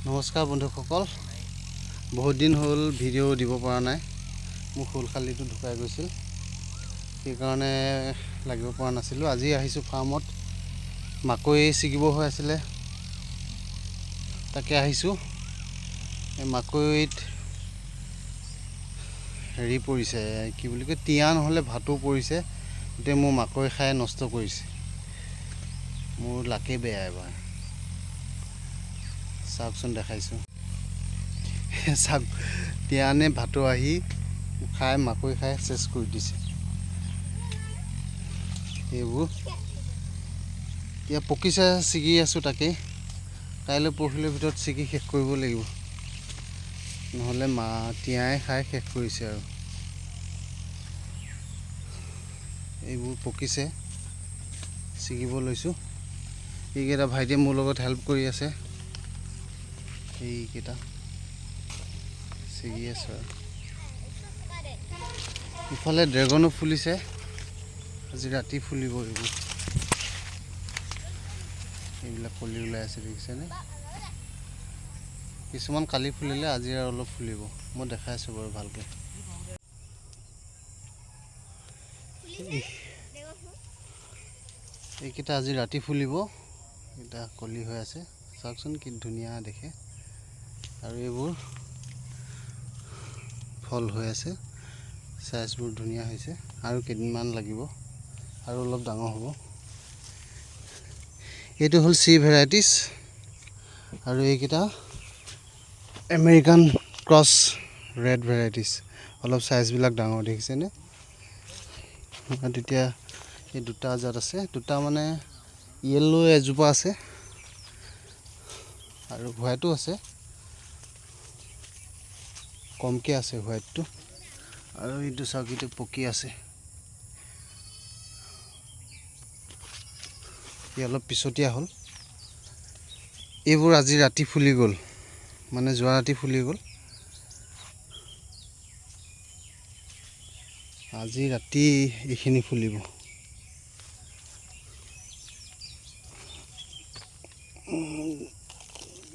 নমস্কাৰ বন্ধুসকল, বহুত দিন হ'ল ভিডিঅ' দিব পৰা নাই। মোৰ শ'লশালিটো ঢুকাই গৈছিল, সেইকাৰণে লাগিব পৰা নাছিলোঁ। আজি আহিছোঁ ফাৰ্মত, মাকৈ ছিগিব হৈ আছিলে, তাকে আহিছোঁ। এই মাকৈত হেৰি পৰিছে, কি বুলি কয়, টিয়া নহ'লে ভাটৌ পৰিছে। এতিয়া মোৰ মাকৈ খাই নষ্ট কৰিছে। মোৰ লাকে বেয়া এবাৰ। চাওকচোন, দেখাইছোঁ। চাওক, টিয়া নে ভাটৌ আহি খাই মাকৈ খাই চেচ কৰি দিছে। এইবোৰ এতিয়া পকিছে, ছিগি আছোঁ। তাকেই কাইলৈ পৰহিলৈৰ ভিতৰত ছিগি শেষ কৰিব লাগিব, নহ'লে টিয়াই খাই শেষ কৰিছে। আৰু এইবোৰ পকিছে, ছিগিব লৈছোঁ। এইকেইটা ভাইটিয়ে মোৰ লগত হেল্প কৰি আছে। এইকেইটা ছিগি আছোঁ। আৰু ইফালে ড্ৰেগনো ফুলিছে, আজি ৰাতি ফুলিব। এইবিলাক কলি ওলাই আছে, দেখিছেনে? কিছুমান কালি ফুলিলে, আজি আৰু অলপ ফুলিব। মই দেখাই আছোঁ বাৰু ভালকৈ। এইকেইটা আজি ৰাতি ফুলিব। এইকেইটা কলি হৈ আছে, চাওকচোন কি ধুনীয়া দেখে। আৰু এইবোৰ ফল হৈ আছে, চাইজবোৰ ধুনীয়া হৈছে। আৰু কেইদিনমান লাগিব, আৰু অলপ ডাঙৰ হ'ব। এইটো হ'ল চি ভেৰাইটিছ, আৰু এইকেইটা আমেৰিকান ক্ৰছ ৰেড ভেৰাইটিছ। অলপ চাইজবিলাক ডাঙৰ, দেখিছেনে? তেতিয়া এই দুটা জাত আছে, দুটা মানে য়েল্লো এজোপা আছে আৰু হোৱাইটো আছে। কমকৈ আছে হোৱাইটটো। আৰু এইটো চাওক, এইটো পকি আছে। ই অলপ পিছতীয়া হ'ল। এইবোৰ আজি ৰাতি ফুলি গ'ল, মানে যোৱা ৰাতি ফুলি গ'ল। আজি ৰাতি এইখিনি ফুলিব।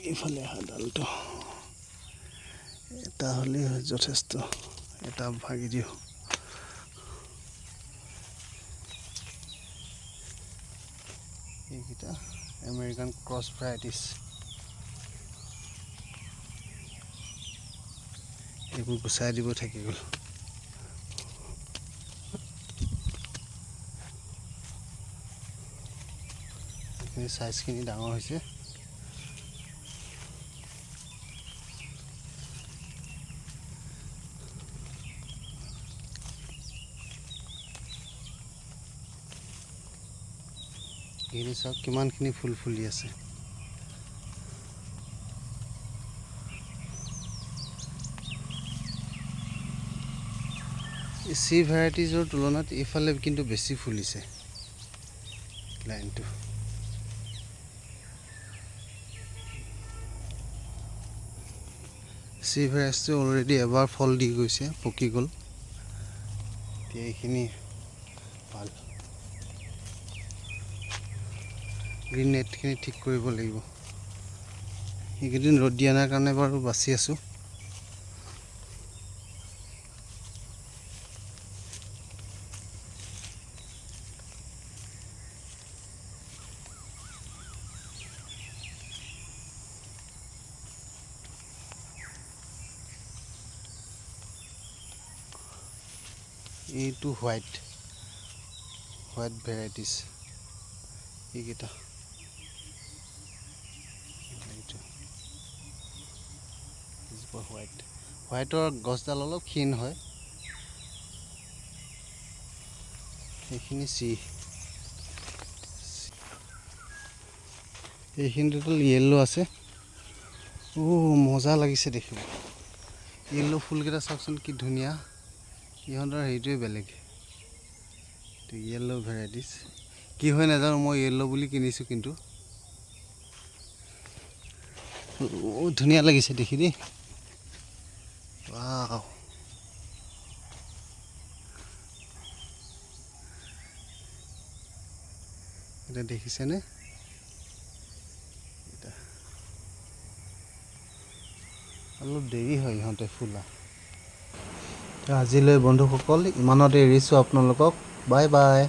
এইফালে অহা ডালটো এটা হ'লেই যথেষ্ট। এটা ভাগি দিওঁ। এইকেইটা আমেৰিকান ক্ৰছ ভেৰাইটিছ। এইবোৰ গুচাই দিব, থাকি গ'ল। এইখিনি চাইজখিনি ডাঙৰ হৈছে। এইখিনি চাওক, কিমানখিনি ফুল ফুলি আছে। এই চি ভেৰাইটিজৰ তুলনাত এইফালে কিন্তু বেছি ফুলিছে লাইনটো। চি ভেৰাইটিজটো অলৰেডি এবাৰ ফল দি গৈছে, পকি গ'ল। এতিয়া এইখিনি ভাল। গ্ৰীণ নেটখিনি ঠিক কৰিব লাগিব। এইকেইদিন ৰ'দ দিয়া নাই কাৰণে বাৰু বাচি আছোঁ। এইটো হোৱাইট ভেৰাইটিছ। এইকেইটা হোৱাইটৰ গছডাল অলপ ক্ষীণ হয়। এইখিনি এইখিনিতো য়েল্লো আছে। মজা লাগিছে দেখিব। য়েল্লো ফুলকেইটা চাওকচোন কি ধুনীয়া। ইহঁতৰ হেৰিটোৱে বেলেগ। য়েল্লো ভেৰাইটিছ কি হয় নাজানো, মই য়েল্লো বুলি কিনিছোঁ, কিন্তু ধুনীয়া লাগিছে দেখি দেই। ৱাও, এটা দেখিছেনে? অলপ দেৰি হয় ইহঁতে ফুলা। আজিলৈ বন্ধুসকল ইমানতে এৰিছোঁ আপোনালোকক। Bye bye.